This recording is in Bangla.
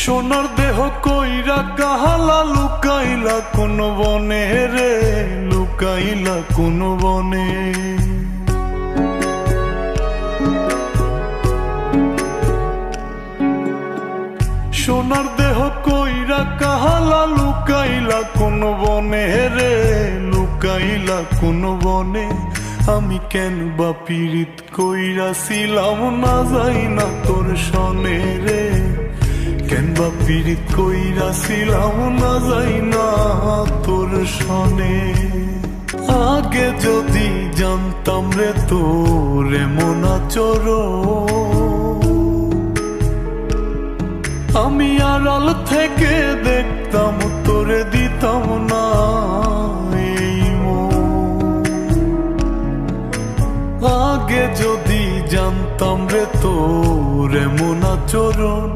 সোনার দেহ কইরা কাহালা লুকাইলা কোন বনে রে, লুকাইলা কোন বনে। সোনার দেহ কইরা কাহালা লুকাইলা কোন বনে রে, লুকাইলা কোন বনে। আমি কেন বা পীড়িত কইরাছিলাম না যাই না তোর সনে রে, কেন বা পীড়িত কইরাছিলাম না যাই না তোর সনে। আগে যদি জানতাম রে তোর এমন আচরণ, আমি আড়াল থেকে দেখতাম তোরে দিতাম না এই মন। আগে যদি জানতাম রে তোর এমন আচরণ,